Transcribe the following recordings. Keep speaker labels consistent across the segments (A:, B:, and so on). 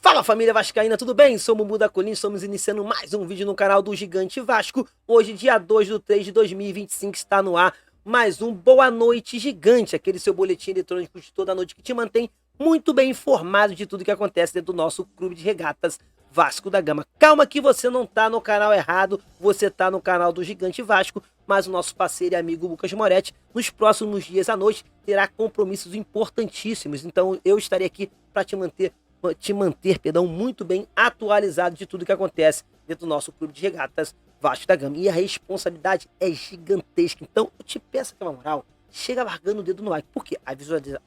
A: Fala família vascaína, tudo bem? Sou o Mumu da Colina, estamos iniciando mais um vídeo no canal do Gigante Vasco. Hoje, dia 2/3/2025, está no ar mais um Boa Noite Gigante, aquele seu boletim eletrônico de toda noite que te mantém muito bem informado de tudo que acontece dentro do nosso clube de regatas Vasco da Gama. Calma que você não tá no canal errado, você tá no canal do Gigante Vasco, mas o nosso parceiro e amigo Lucas Moretti, nos próximos dias à noite, terá compromissos importantíssimos. Então eu estarei aqui para te manter muito bem atualizado de tudo que acontece dentro do nosso clube de regatas Vasco da Gama. E a responsabilidade é gigantesca. Então eu te peço aquela moral, chega largando o dedo no like, porque a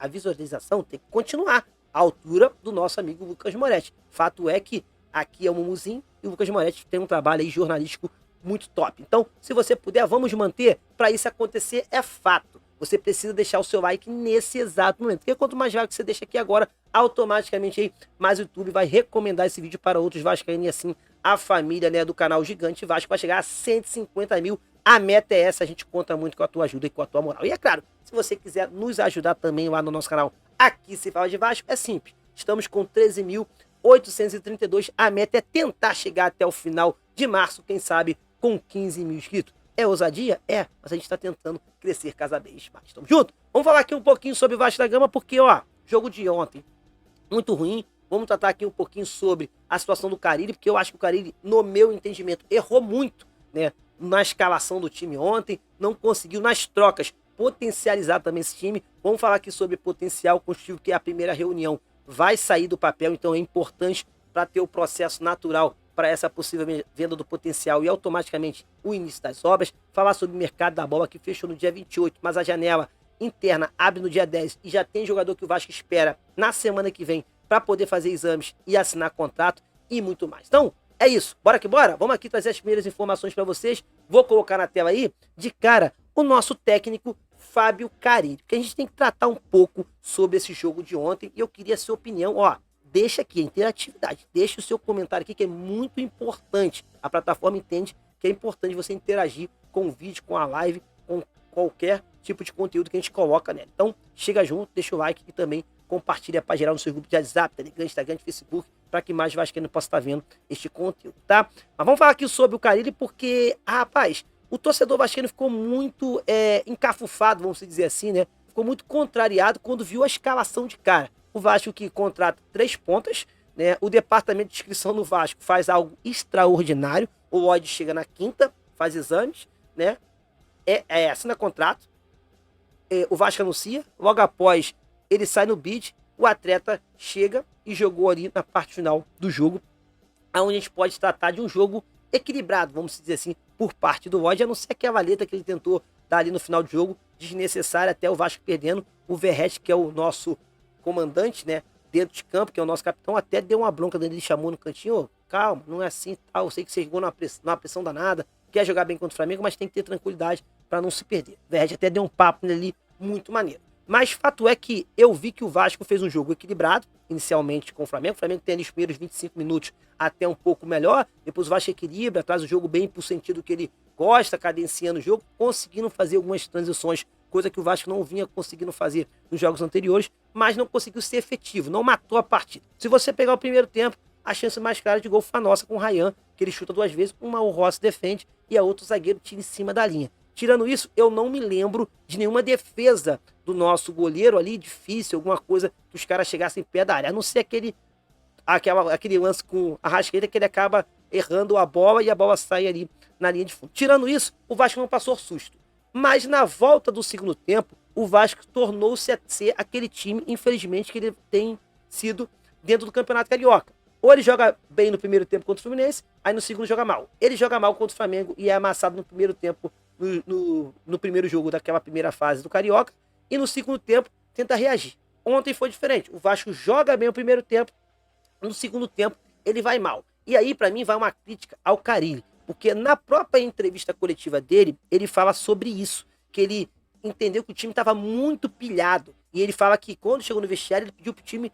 A: visualização tem que continuar à altura do nosso amigo Lucas Moretti. Fato é que aqui é o Mumuzinho e o Lucas Moretti tem um trabalho aí jornalístico muito top. Então, se você puder, vamos manter. Para isso acontecer, é fato. Você precisa deixar o seu like nesse exato momento. Porque quanto mais like você deixa aqui agora, automaticamente aí, mais o YouTube vai recomendar esse vídeo para outros vascaínos e assim a família, né, do canal Gigante Vasco vai chegar a 150 mil. A meta é essa, a gente conta muito com a tua ajuda e com a tua moral. E é claro, se você quiser nos ajudar também lá no nosso canal, aqui se fala de Vasco, é simples. Estamos com 13.832. A meta é tentar chegar até o final de março, quem sabe com 15 mil inscritos. É ousadia? É, mas a gente está tentando crescer cada vez mais. Tamo junto? Vamos falar aqui um pouquinho sobre o Vasco da Gama, porque, ó, jogo de ontem, muito ruim. Vamos tratar aqui um pouquinho sobre a situação do Carille, porque eu acho que o Carille, no meu entendimento, errou muito, né, na escalação do time ontem, não conseguiu nas trocas potencializar também esse time. Vamos falar aqui sobre potencial construtivo, que é a primeira reunião vai sair do papel, então é importante para ter o processo natural para essa possível venda do potencial e automaticamente o início das obras. Falar sobre o mercado da bola, que fechou no dia 28, mas a janela interna abre no dia 10 e já tem jogador que o Vasco espera na semana que vem para poder fazer exames e assinar contrato e muito mais. Então, é isso. Bora que bora? Vamos aqui trazer as primeiras informações para vocês. Vou colocar na tela aí, de cara, o nosso técnico Fábio Carille, porque a gente tem que tratar um pouco sobre esse jogo de ontem e eu queria a sua opinião, ó. Deixa aqui a interatividade, deixa o seu comentário aqui que é muito importante. A plataforma entende que é importante você interagir com o vídeo, com a live, com qualquer tipo de conteúdo que a gente coloca nela. Então, chega junto, deixa o like e também compartilha para gerar no seu grupo de WhatsApp, Telegram, Instagram, Facebook, para que mais vascaíno possa estar vendo este conteúdo, tá? Mas vamos falar aqui sobre o Carille porque, rapaz, o torcedor vascaíno ficou muito encafufado, vamos dizer assim, né? Ficou muito contrariado quando viu a escalação de cara. O Vasco que contrata 3 pontas, né? O departamento de inscrição no Vasco faz algo extraordinário. O Lloyd chega na quinta, faz exames, né? Assina contrato. O Vasco anuncia, logo após ele sai no bid, o atleta chega e jogou ali na parte final do jogo, onde a gente pode tratar de um jogo equilibrado, vamos dizer assim, por parte do Lloyd, a não ser aquela letra que ele tentou dar ali no final do jogo, desnecessária, até o Vasco perdendo. O Verratti, que é o nosso comandante, né, dentro de campo, que é o nosso capitão, até deu uma bronca dele, ele chamou no cantinho, oh, calma, não é assim, tal, eu sei que você jogou numa pressão danada, quer jogar bem contra o Flamengo, mas tem que ter tranquilidade para não se perder. O Verratti até deu um papo nele ali, muito maneiro. Mas fato é que eu vi que o Vasco fez um jogo equilibrado, inicialmente com o Flamengo tem ali os primeiros 25 minutos até um pouco melhor, depois o Vasco equilibra, traz o jogo bem pro sentido que ele gosta, cadenciando o jogo, conseguindo fazer algumas transições, coisa que o Vasco não vinha conseguindo fazer nos jogos anteriores, mas não conseguiu ser efetivo, não matou a partida. Se você pegar o primeiro tempo, a chance mais clara de gol foi a nossa com o Ryan, que ele chuta 2 vezes, uma o Rossi defende e a outro zagueiro tira em cima da linha. Tirando isso, eu não me lembro de nenhuma defesa do nosso goleiro ali, difícil, alguma coisa que os caras chegassem pé da área, a não ser aquele lance com a Arrascaeta que ele acaba errando a bola e a bola sai ali na linha de fundo. Tirando isso, o Vasco não passou susto. Mas na volta do segundo tempo, o Vasco tornou-se a ser aquele time, infelizmente, que ele tem sido dentro do Campeonato Carioca. Ou ele joga bem no primeiro tempo contra o Fluminense, aí no segundo joga mal. Ele joga mal contra o Flamengo e é amassado no primeiro tempo, no primeiro jogo daquela primeira fase do Carioca, e no segundo tempo tenta reagir. Ontem foi diferente. O Vasco joga bem o primeiro tempo, no segundo tempo ele vai mal. E aí, para mim, vai uma crítica ao Carille. Porque na própria entrevista coletiva dele, ele fala sobre isso, que ele entendeu que o time estava muito pilhado. E ele fala que quando chegou no vestiário, ele pediu pro time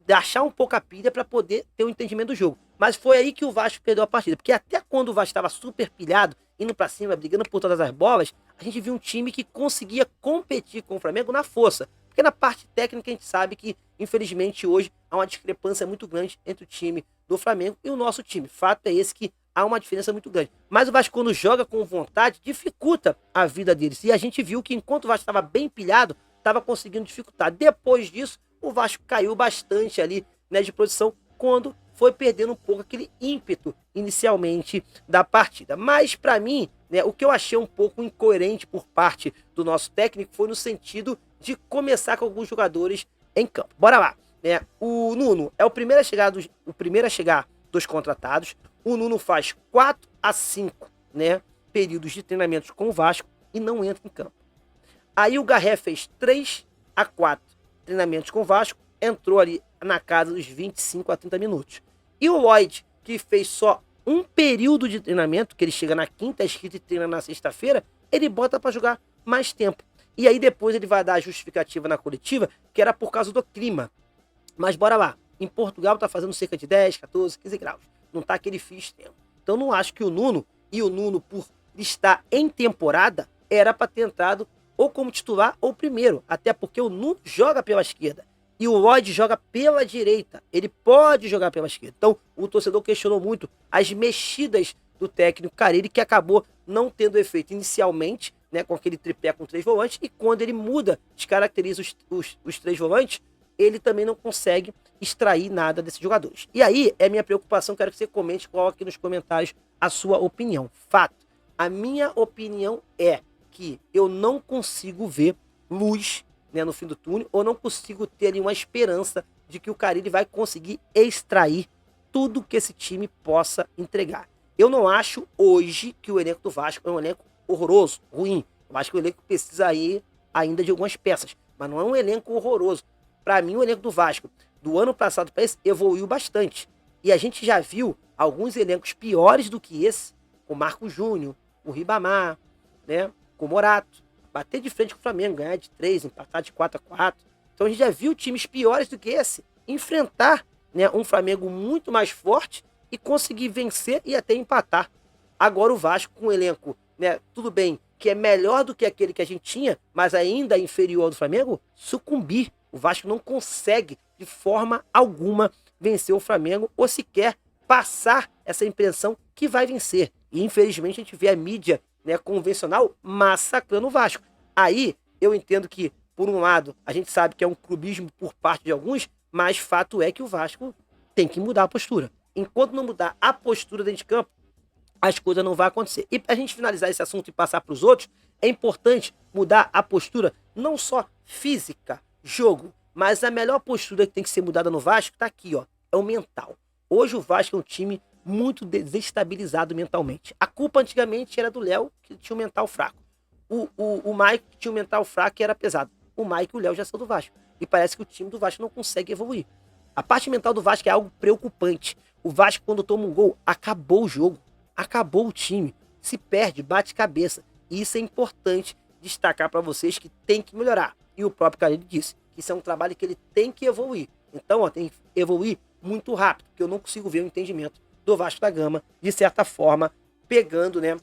A: achar um pouco a pilha para poder ter um entendimento do jogo. Mas foi aí que o Vasco perdeu a partida. Porque até quando o Vasco estava super pilhado, indo para cima, brigando por todas as bolas, a gente viu um time que conseguia competir com o Flamengo na força. Porque Porque na parte técnica a gente sabe que, infelizmente, hoje há uma discrepância muito grande entre o time do Flamengo e o nosso time. Fato é esse que há uma diferença muito grande. Mas o Vasco, quando joga com vontade, dificulta a vida deles. E a gente viu que enquanto o Vasco estava bem pilhado, estava conseguindo dificultar. Depois disso, o Vasco caiu bastante ali, né, de produção, quando foi perdendo um pouco aquele ímpeto inicialmente da partida. Mas para mim, né, o que eu achei um pouco incoerente por parte do nosso técnico foi no sentido de começar com alguns jogadores em campo. Bora lá. Né? O Nuno é o primeiro a chegar dos contratados. O Nuno faz 4 a 5, né, períodos de treinamentos com o Vasco e não entra em campo. Aí o Garré fez 3 a 4 treinamentos com o Vasco, entrou ali na casa dos 25 a 30 minutos. E o Lloyd, que fez só um período de treinamento, que ele chega na quinta, escrita e treina na sexta-feira, ele bota para jogar mais tempo. E aí depois ele vai dar a justificativa na coletiva, que era por causa do clima. Mas bora lá. Em Portugal tá fazendo cerca de 10, 14, 15 graus. Não tá aquele frio extremo. Então não acho que o Nuno, por estar em temporada, era para ter entrado ou como titular ou primeiro. Até porque o Nuno joga pela esquerda. E o Lloyd joga pela direita. Ele pode jogar pela esquerda. Então o torcedor questionou muito as mexidas do técnico Carille, que acabou não tendo efeito inicialmente, né, com aquele tripé com 3 volantes. E quando ele muda, descaracteriza os 3 volantes, ele também não consegue extrair nada desses jogadores. E aí é minha preocupação, quero que você comente, coloque aqui nos comentários a sua opinião. Fato, a minha opinião é que eu não consigo ver luz, né, no fim do túnel, ou não consigo ter ali uma esperança de que o Carille vai conseguir extrair tudo que esse time possa entregar. Eu não acho hoje que o elenco do Vasco é um elenco horroroso, ruim. Eu acho que o elenco precisa aí ainda de algumas peças, mas não é um elenco horroroso. Para mim, o elenco do Vasco, do ano passado para esse, evoluiu bastante. E a gente já viu alguns elencos piores do que esse, com o Marco Júnior, o Ribamar, né, com o Morato, bater de frente com o Flamengo, ganhar de 3, empatar de 4 a 4. Então a gente já viu times piores do que esse enfrentar, né, um Flamengo muito mais forte e conseguir vencer e até empatar. Agora o Vasco com um elenco, né, tudo bem, que é melhor do que aquele que a gente tinha, mas ainda inferior ao do Flamengo, sucumbir. O Vasco não consegue, de forma alguma, vencer o Flamengo ou sequer passar essa impressão que vai vencer. E infelizmente a gente vê a mídia, né, convencional massacrando o Vasco. Aí eu entendo que, por um lado, a gente sabe que é um clubismo por parte de alguns, mas fato é que o Vasco tem que mudar a postura. Enquanto não mudar a postura dentro de campo, as coisas não vão acontecer. E para a gente finalizar esse assunto e passar para os outros, é importante mudar a postura, não só física, jogo, mas a melhor postura que tem que ser mudada no Vasco tá aqui, ó, é o mental. Hoje o Vasco é um time muito desestabilizado mentalmente. A culpa antigamente era do Léo, que tinha um mental fraco. O Mike, que tinha um mental fraco e era pesado. O Mike e o Léo já são do Vasco. E parece que o time do Vasco não consegue evoluir. A parte mental do Vasco é algo preocupante. O Vasco, quando toma um gol, acabou o jogo. Acabou o time. Se perde, bate cabeça. E isso é importante destacar para vocês que tem que melhorar. E o próprio Carille disse que isso é um trabalho que ele tem que evoluir. Então, ó, tem que evoluir muito rápido, porque eu não consigo ver o entendimento do Vasco da Gama, de certa forma, pegando, né,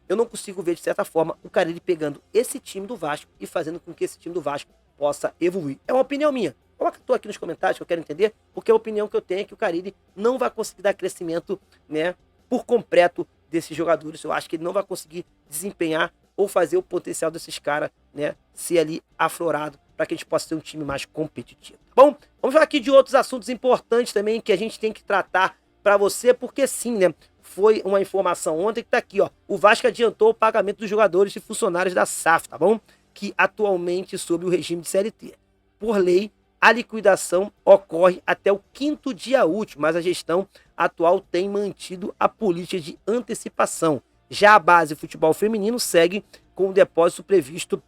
A: eu não consigo ver, de certa forma, o Carille pegando esse time do Vasco e fazendo com que esse time do Vasco possa evoluir. É uma opinião minha. Coloca tu aqui nos comentários que eu quero entender, porque a opinião que eu tenho é que o Carille não vai conseguir dar crescimento, né, por completo desses jogadores. Eu acho que ele não vai conseguir desempenhar ou fazer o potencial desses caras, né, ser ali aflorado para que a gente possa ter um time mais competitivo, tá bom? Vamos falar aqui de outros assuntos importantes também que a gente tem que tratar para você, porque sim, né, foi uma informação ontem que tá aqui, ó, o Vasco adiantou o pagamento dos jogadores e funcionários da SAF, tá bom? Que atualmente sob o regime de CLT. Por lei, a liquidação ocorre até o 5º dia útil, mas a gestão atual tem mantido a política de antecipação. Já a base futebol feminino segue com o depósito previsto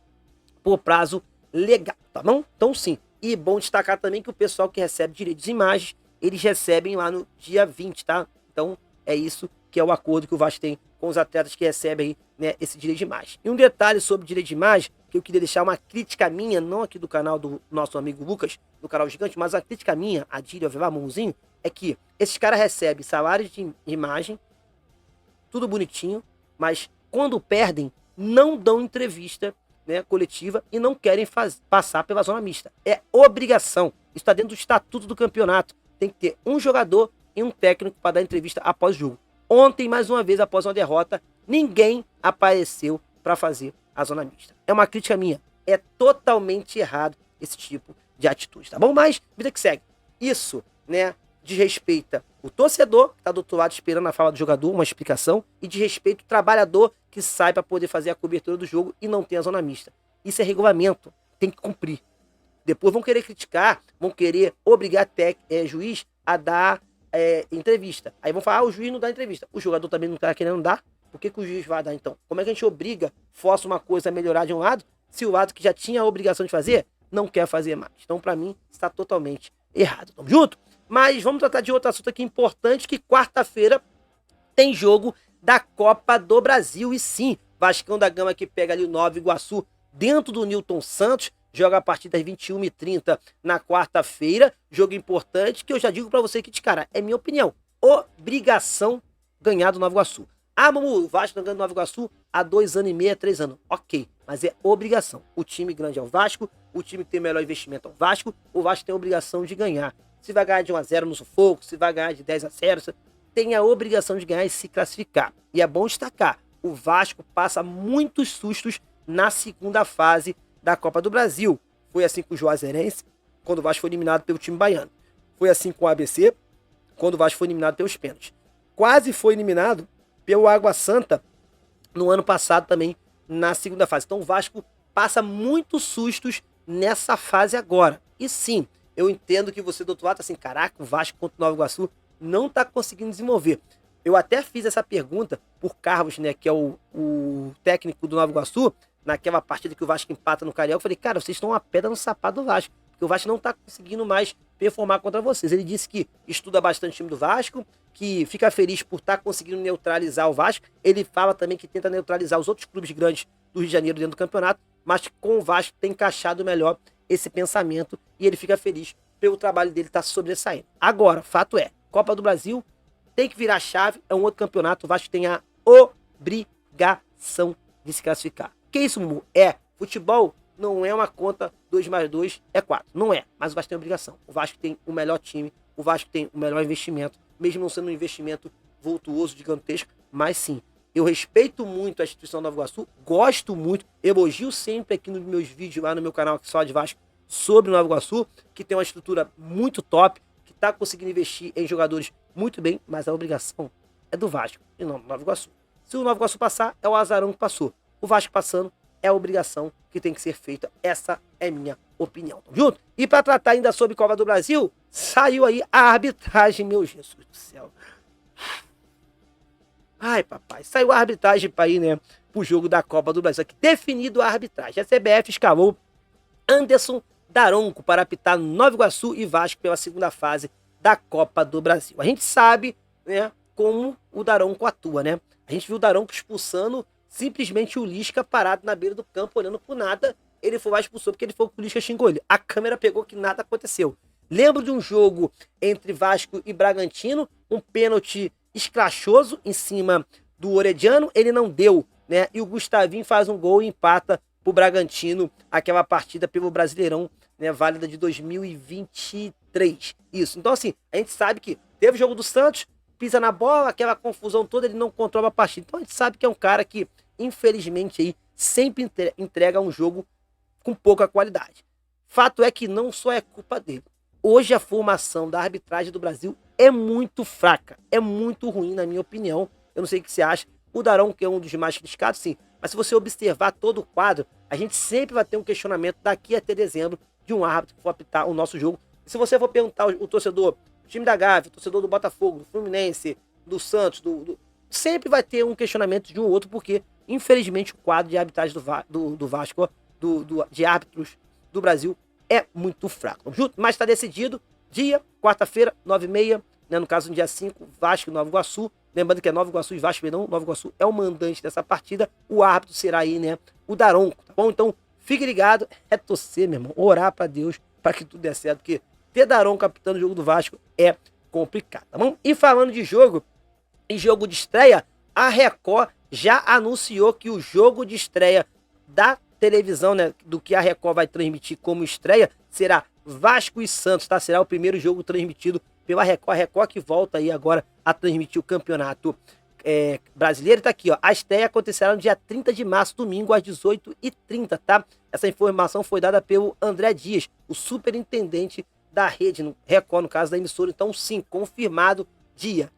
A: por prazo legal, tá bom? Então sim, e bom destacar também que o pessoal que recebe direitos de imagens, eles recebem lá no dia 20, tá? Então é isso que é o acordo que o Vasco tem com os atletas que recebem aí, né, esse direito de imagem. E um detalhe sobre direito de imagem, que eu queria deixar uma crítica minha, não aqui do canal do nosso amigo Lucas, do canal Gigante, mas a crítica minha, a Dília Mãozinho, é que esses caras recebem salários de imagem, tudo bonitinho, mas quando perdem, não dão entrevista né, coletiva e não querem passar pela zona mista. É obrigação. Isso está dentro do estatuto do campeonato. Tem que ter um jogador e um técnico para dar entrevista após o jogo. Ontem, mais uma vez, após uma derrota, ninguém apareceu para fazer a zona mista. É uma crítica minha. É totalmente errado esse tipo de atitude, tá bom? Mas, vida que segue. Isso, né, desrespeita o torcedor, que está do outro lado esperando a fala do jogador, uma explicação, e desrespeita o trabalhador que sai para poder fazer a cobertura do jogo e não tem a zona mista. Isso é regulamento, tem que cumprir. Depois vão querer criticar, vão querer obrigar juiz a dar entrevista. Aí vão falar, o juiz não dá entrevista. O jogador também não está querendo dar. Por que o juiz vai dar então? Como é que a gente obriga, força uma coisa a melhorar de um lado, se o lado que já tinha a obrigação de fazer, não quer fazer mais? Então, para mim, está totalmente errado. Tamo junto? Mas vamos tratar de outro assunto aqui importante, que quarta-feira tem jogo da Copa do Brasil. E sim, Vascão da Gama que pega ali o Nova Iguaçu dentro do Newton Santos, joga a partir das 21h30 na quarta-feira. Jogo importante que eu já digo pra você aqui de cara, é minha opinião. Obrigação ganhar do Nova Iguaçu. Ah, Mamu, o Vasco não ganha do Nova Iguaçu há 2 anos e meio, 3 anos. Ok, mas é obrigação. O time grande é o Vasco, o time que tem o melhor investimento é o Vasco tem a obrigação de ganhar. Se vai ganhar de 1-0 no sufoco, se vai ganhar de 10-0, tem a obrigação de ganhar e se classificar. E é bom destacar, o Vasco passa muitos sustos na segunda fase da Copa do Brasil. Foi assim com o Juazeirense, quando o Vasco foi eliminado pelo time baiano. Foi assim com o ABC, quando o Vasco foi eliminado pelos pênaltis. Quase foi eliminado pelo Água Santa no ano passado também, na segunda fase. Então o Vasco passa muitos sustos nessa fase agora. E sim, eu entendo que você do outro lado tá assim, caraca, o Vasco contra o Nova Iguaçu não tá conseguindo desenvolver. Eu até fiz essa pergunta por Carlos, né, que é o técnico do Nova Iguaçu, naquela partida que o Vasco empata no Carioca. Eu falei, cara, vocês estão uma pedra no sapato do Vasco, porque o Vasco não tá conseguindo mais performar contra vocês. Ele disse que estuda bastante o time do Vasco, que fica feliz por estar conseguindo neutralizar o Vasco. Ele fala também que tenta neutralizar os outros clubes grandes do Rio de Janeiro dentro do campeonato, mas que com o Vasco tem encaixado melhor esse pensamento e ele fica feliz pelo trabalho dele estar sobressaindo. Agora, fato é, Copa do Brasil tem que virar chave, é um outro campeonato, o Vasco tem a obrigação de se classificar. Que isso, Mumu? Futebol não é uma conta 2 mais 2 é 4. Não é, mas o Vasco tem obrigação. O Vasco tem o melhor time, o Vasco tem o melhor investimento, mesmo não sendo um investimento vultuoso, gigantesco, mas sim, eu respeito muito a instituição do Nova Iguaçu, gosto muito, elogio sempre aqui nos meus vídeos lá no meu canal que só de Vasco sobre o Nova Iguaçu, que tem uma estrutura muito top, que está conseguindo investir em jogadores muito bem, mas a obrigação é do Vasco e não do Nova Iguaçu. Se o Nova Iguaçu passar, é o azarão que passou. O Vasco passando é a obrigação que tem que ser feita. Essa é minha opinião. Tamo junto? E para tratar ainda sobre Copa do Brasil, saiu aí a arbitragem, meu Jesus do céu. Ai, papai, saiu a arbitragem para ir, né, pro jogo da Copa do Brasil. Aqui, definido a arbitragem. A CBF escalou Anderson Daronco para apitar Nova Iguaçu e Vasco pela segunda fase da Copa do Brasil. A gente sabe, né, como o Daronco atua, né? A gente viu o Daronco expulsando simplesmente o Lisca parado na beira do campo, olhando por nada. Ele foi lá, expulsou porque ele foi o Lisca xingou ele. A câmera pegou que nada aconteceu. Lembro de um jogo entre Vasco e Bragantino, um pênalti escrachoso em cima do Orediano, ele não deu, né? E o Gustavinho faz um gol e empata pro Bragantino aquela partida pelo Brasileirão, né, válida de 2023. Isso. Então assim, a gente sabe que teve o jogo do Santos, pisa na bola, aquela confusão toda, ele não controla a partida. Então a gente sabe que é um cara que, infelizmente, aí sempre entrega um jogo com pouca qualidade. Fato é que não só é culpa dele. Hoje a formação da arbitragem do Brasil é muito fraca, é muito ruim na minha opinião. Eu não sei o que você acha. O Daronco, que é um dos mais criticados, sim. Mas se você observar todo o quadro, a gente sempre vai ter um questionamento daqui até dezembro de um árbitro que for apitar o nosso jogo. E se você for perguntar o torcedor, o time da Gávea, o torcedor do Botafogo, do Fluminense, do Santos, sempre vai ter um questionamento de um ou outro, porque infelizmente o quadro de arbitragem do Vasco, de árbitros do Brasil, é muito fraco. Junto, mas está decidido, quarta-feira, 9h30, né, no caso no dia 5, Vasco e Nova Iguaçu. Lembrando que é Nova Iguaçu e Vasco, perdão, Nova Iguaçu é o mandante dessa partida. O árbitro será aí, né, o Daronco, tá bom? Então, fique ligado, é torcer, meu irmão, orar para Deus para que tudo dê certo, porque ter Daronco capitando o jogo do Vasco é complicado, tá bom? E falando de jogo, em jogo de estreia, a Record já anunciou que o jogo de estreia da televisão, né, do que a Record vai transmitir como estreia, será Vasco e Santos, tá? Será o primeiro jogo transmitido pela Record. A Record que volta aí agora a transmitir o campeonato brasileiro. Tá aqui, ó. A estreia acontecerá no dia 30 de março, domingo, às 18h30, tá? Essa informação foi dada pelo André Dias, o superintendente da rede, no Record, no caso da emissora. Então, sim, confirmado dia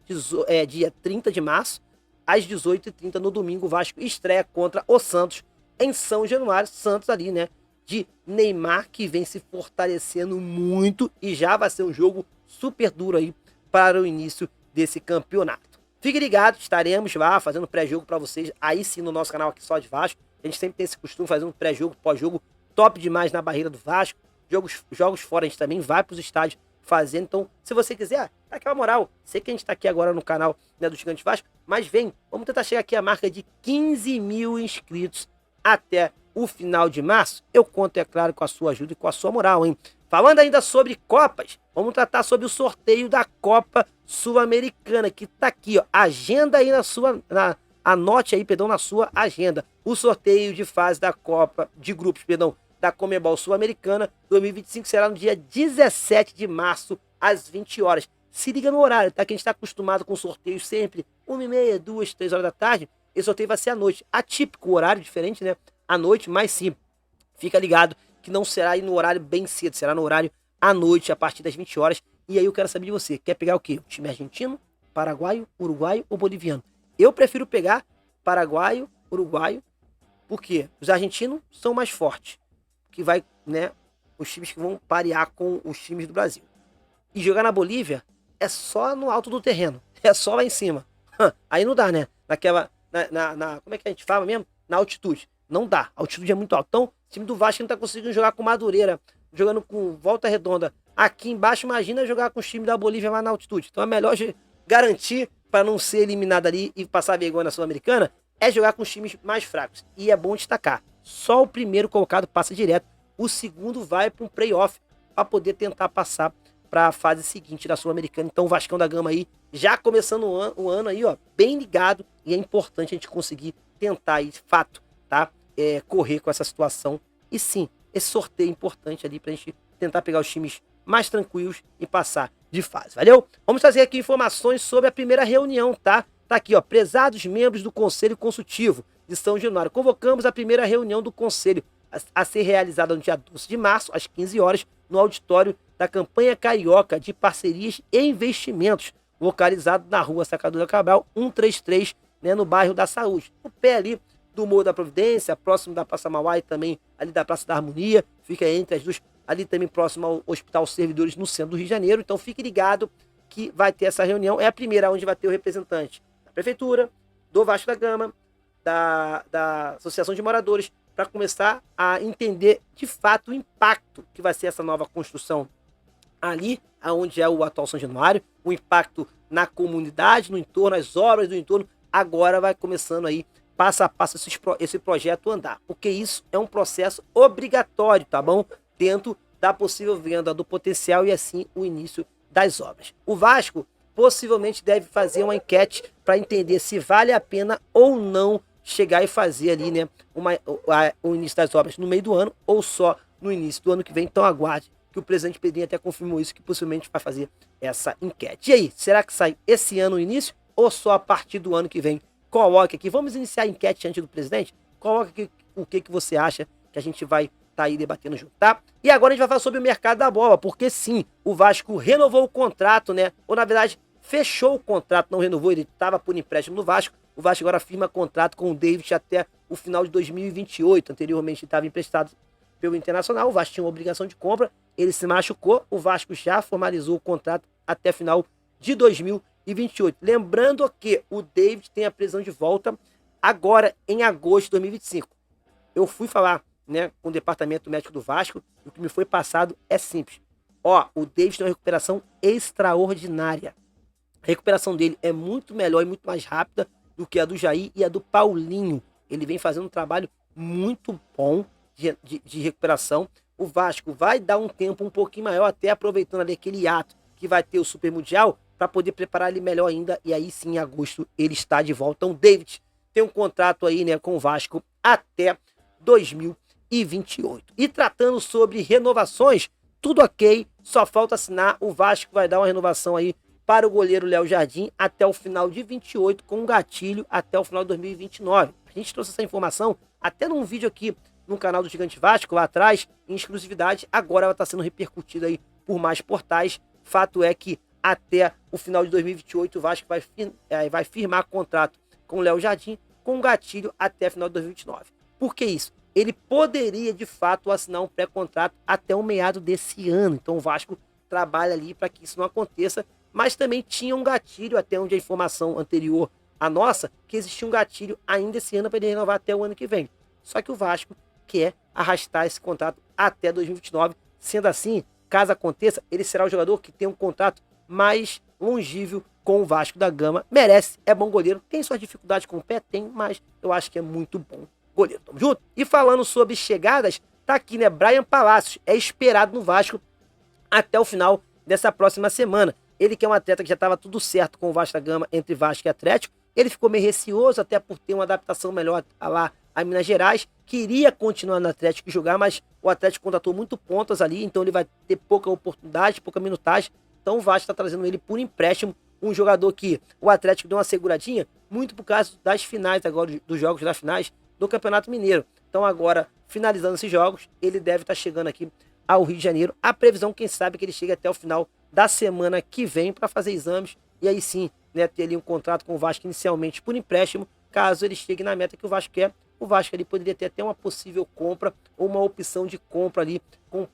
A: 30 de março, às 18h30 no domingo, o Vasco estreia contra o Santos em São Januário. Santos ali, né, de Neymar, que vem se fortalecendo muito e já vai ser um jogo super duro aí para o início desse campeonato. Fique ligado, estaremos lá fazendo pré-jogo para vocês, aí sim no nosso canal aqui só de Vasco. A gente sempre tem esse costume de fazer um pré-jogo, pós-jogo top demais na barreira do Vasco. Jogos fora a gente também vai para os estádios fazendo. Então, se você quiser, dá aquela moral. Sei que a gente está aqui agora no canal, né, do Gigante Vasco, mas vem, vamos tentar chegar aqui a marca de 15 mil inscritos até o final de março. Eu conto, é claro, com a sua ajuda e com a sua moral, hein? Falando ainda sobre Copas, vamos tratar sobre o sorteio da Copa Sul-Americana, que tá aqui, ó. Agenda aí anote aí, perdão, na sua agenda. O sorteio de fase da Copa de Grupos, perdão, da Conmebol Sul-Americana 2025 será no dia 17 de março, às 20 horas. Se liga no horário, tá? Que a gente está acostumado com sorteios sempre 1h30, 2, 3 horas da tarde. Esse sorteio vai ser à noite. Atípico, horário diferente, né? À noite, mas sim, fica ligado que não será aí no horário bem cedo, será no horário à noite, a partir das 20 horas. E aí eu quero saber de você, quer pegar o quê? O time argentino, paraguaio, uruguaio ou boliviano? Eu prefiro pegar paraguaio, uruguaio, porque os argentinos são mais fortes, que vai, né, os times que vão parear com os times do Brasil. E jogar na Bolívia é só no alto do terreno, é só lá em cima. Aí não dá, né? Como é que a gente fala mesmo? Na altitude. Não dá, a altitude é muito alta. Então, o time do Vasco não tá conseguindo jogar com Madureira, jogando com Volta Redonda. Aqui embaixo, imagina jogar com os times da Bolívia lá na altitude. Então é melhor garantir para não ser eliminado ali e passar vergonha na Sul-Americana, é jogar com os times mais fracos. E é bom destacar, só o primeiro colocado passa direto, o segundo vai para um playoff para poder tentar passar para a fase seguinte da Sul-Americana. Então o Vascão da Gama aí, já começando o ano aí, ó, bem ligado, e é importante a gente conseguir tentar aí, de fato, tá? Correr com essa situação. E sim, esse sorteio é importante ali pra gente tentar pegar os times mais tranquilos e passar de fase, valeu? Vamos trazer aqui informações sobre a primeira reunião, tá? Tá aqui, ó, prezados membros do Conselho Consultivo de São Januário. Convocamos a primeira reunião do Conselho a ser realizada no dia 12 de março, às 15 horas, no auditório da Campanha Carioca de Parcerias e Investimentos, localizado na rua Sacadura Cabral, 133, né, no bairro da Saúde. No pé ali do Morro da Providência, próximo da Praça Mauá e também ali da Praça da Harmonia, fica entre as duas, ali também próximo ao Hospital Servidores, no centro do Rio de Janeiro. Então fique ligado que vai ter essa reunião, é a primeira onde vai ter o representante da Prefeitura, do Vasco da Gama, da Associação de Moradores, para começar a entender de fato o impacto que vai ser essa nova construção ali, onde é o atual São Januário, o impacto na comunidade, no entorno, as obras do entorno. Agora vai começando aí, passo a passo, esse projeto andar, porque isso é um processo obrigatório, tá bom? Dentro da possível venda do potencial e assim o início das obras. O Vasco possivelmente deve fazer uma enquete para entender se vale a pena ou não chegar e fazer ali, né, o início das obras no meio do ano ou só no início do ano que vem. Então aguarde, que o presidente Pedrinho até confirmou isso, que possivelmente vai fazer essa enquete. E aí, será que sai esse ano o início ou só a partir do ano que vem? Coloque aqui, vamos iniciar a enquete antes do presidente? Coloque aqui o que você acha que a gente vai estar aí debatendo junto, tá? E agora a gente vai falar sobre o mercado da bola, porque sim, o Vasco renovou o contrato, né? Ou na verdade, fechou o contrato, não renovou, ele estava por empréstimo no Vasco. O Vasco agora firma contrato com o David até o final de 2028. Anteriormente estava emprestado pelo Internacional, o Vasco tinha uma obrigação de compra, ele se machucou, o Vasco já formalizou o contrato até final de 2028. Lembrando que o David tem a prisão de volta agora em agosto de 2025. Eu fui falar, né, com o departamento médico do Vasco, o que me foi passado é simples. Ó, o David tem uma recuperação extraordinária. A recuperação dele é muito melhor e muito mais rápida do que a do Jair e a do Paulinho. Ele vem fazendo um trabalho muito bom de recuperação. O Vasco vai dar um tempo um pouquinho maior, até aproveitando ali aquele ato que vai ter o Super Mundial, para poder preparar ele melhor ainda. E aí sim, em agosto, ele está de volta. Então, David tem um contrato aí, né, com o Vasco até 2028. 2028. E tratando sobre renovações, tudo ok, só falta assinar. O Vasco vai dar uma renovação aí para o goleiro Léo Jardim até o final de 28, com um gatilho até o final de 2029. A gente trouxe essa informação até num vídeo aqui no canal do Gigante Vasco, lá atrás, em exclusividade. Agora ela está sendo repercutida aí por mais portais. Fato é que até o final de 2028 o Vasco vai firmar contrato com o Léo Jardim, com um gatilho até o final de 2029. Por que isso? Ele poderia, de fato, assinar um pré-contrato até o meado desse ano. Então o Vasco trabalha ali para que isso não aconteça, mas também tinha um gatilho, até onde a informação anterior à nossa, que existia um gatilho ainda esse ano para ele renovar até o ano que vem. Só que o Vasco quer arrastar esse contrato até 2029. Sendo assim, caso aconteça, ele será o jogador que tem um contrato mais longível com o Vasco da Gama. Merece, é bom goleiro, tem suas dificuldades com o pé, tem, mas eu acho que é muito bom goleiro. Tamo junto? E falando sobre chegadas, tá aqui, né? Brian Palacios é esperado no Vasco até o final dessa próxima semana. Ele que é um atleta que já estava tudo certo com o Vasco da Gama, entre Vasco e Atlético. Ele ficou meio receoso, até por ter uma adaptação melhor lá a Minas Gerais. Queria continuar no Atlético e jogar, mas o Atlético contratou muito pontas ali, então ele vai ter pouca oportunidade, pouca minutagem. Então o Vasco está trazendo ele por empréstimo, um jogador que o Atlético deu uma seguradinha, muito por causa das finais agora, dos jogos das finais do Campeonato Mineiro. Então agora, finalizando esses jogos, ele deve estar chegando aqui ao Rio de Janeiro. A previsão, quem sabe, é que ele chegue até o final da semana que vem para fazer exames e aí sim, né, ter ali um contrato com o Vasco inicialmente por empréstimo, caso ele chegue na meta que o Vasco quer. O Vasco ali poderia ter até uma possível compra ou uma opção de compra ali com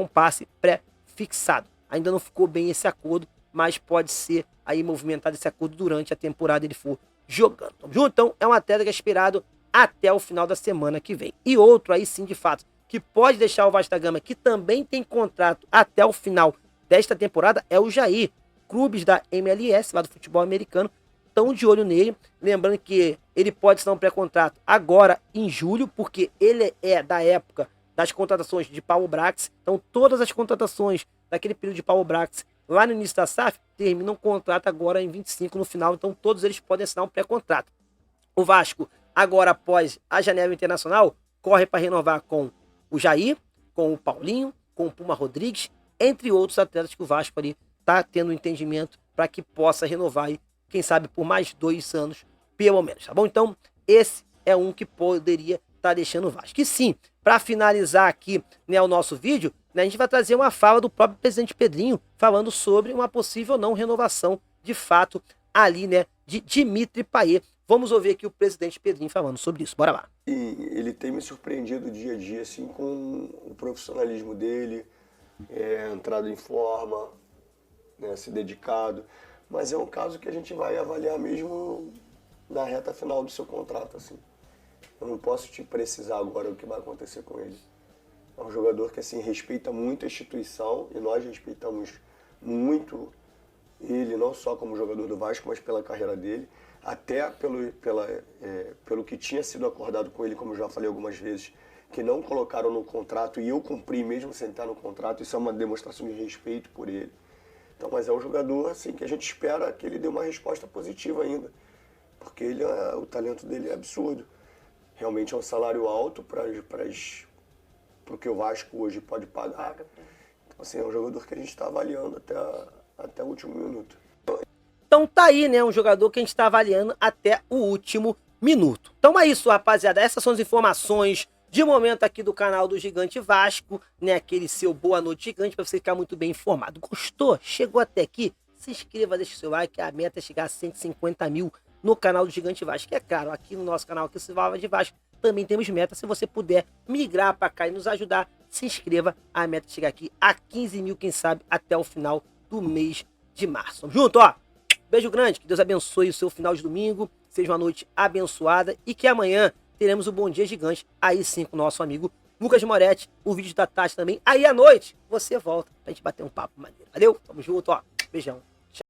A: passe pré-fixado. Ainda não ficou bem esse acordo, mas pode ser aí movimentado esse acordo durante a temporada ele for jogando. Tamo junto? Então é um atleta que é esperado até o final da semana que vem. E outro aí sim, de fato, que pode deixar o Vasco da Gama, que também tem contrato até o final desta temporada, é o Jair. Clubes da MLS, lá do futebol americano, estão de olho nele. Lembrando que ele pode assinar um pré-contrato agora em julho, porque ele é da época das contratações de Paulo Brax. Então todas as contratações daquele período de Paulo Brax lá no início da SAF terminam o contrato agora em 25 no final. Então todos eles podem assinar um pré-contrato. O Vasco, agora após a janela internacional, corre para renovar com o Jair, com o Paulinho, com o Puma Rodrigues, entre outros atletas que o Vasco ali está tendo um entendimento para que possa renovar aí, quem sabe por mais 2 anos, pelo menos, tá bom? Então, esse é um que poderia estar deixando o Vasco. E sim, para finalizar aqui, né, o nosso vídeo, né, a gente vai trazer uma fala do próprio presidente Pedrinho, falando sobre uma possível não renovação, de fato, ali, né, de Dimitri Payet. Vamos ouvir aqui o presidente Pedrinho falando sobre isso. Bora lá.
B: E ele tem me surpreendido dia a dia, assim, com o profissionalismo dele, entrado em forma, né, se dedicado. Mas é um caso que a gente vai avaliar mesmo na reta final do seu contrato, assim. Eu não posso te precisar agora o que vai acontecer com ele. É um jogador que, assim, respeita muito a instituição, e nós respeitamos muito ele, não só como jogador do Vasco, mas pela carreira dele, até pelo que tinha sido acordado com ele, como eu já falei algumas vezes, que não colocaram no contrato, e eu cumpri mesmo sem estar no contrato. Isso é uma demonstração de respeito por ele. Então, mas é um jogador assim, que a gente espera que ele dê uma resposta positiva ainda, porque o talento dele é absurdo. Realmente é um salário alto para o que o Vasco hoje pode pagar. Então, assim, é um jogador que a gente está avaliando até o último minuto.
A: Então tá aí, né, um jogador que a gente está avaliando até o último minuto. Então é isso, rapaziada. Essas são as informações de momento aqui do canal do Gigante Vasco, né, aquele seu Boa Noite Gigante, para você ficar muito bem informado. Gostou? Chegou até aqui? Se inscreva, deixa o seu like, a meta é chegar a 150 mil no canal do Gigante Vasco. E é claro, aqui no nosso canal, aqui o Silvava de Vasco, também temos meta. Se você puder migrar para cá e nos ajudar, se inscreva. A meta é chegar aqui a 15 mil, quem sabe, até o final do mês de março. Tamo junto, ó! Beijo grande, que Deus abençoe o seu final de domingo, seja uma noite abençoada e que amanhã teremos o Bom Dia Gigante, aí sim com o nosso amigo Lucas Moretti, o vídeo da Tati também. Aí à noite você volta pra gente bater um papo maneiro. Valeu, tamo junto, ó, beijão.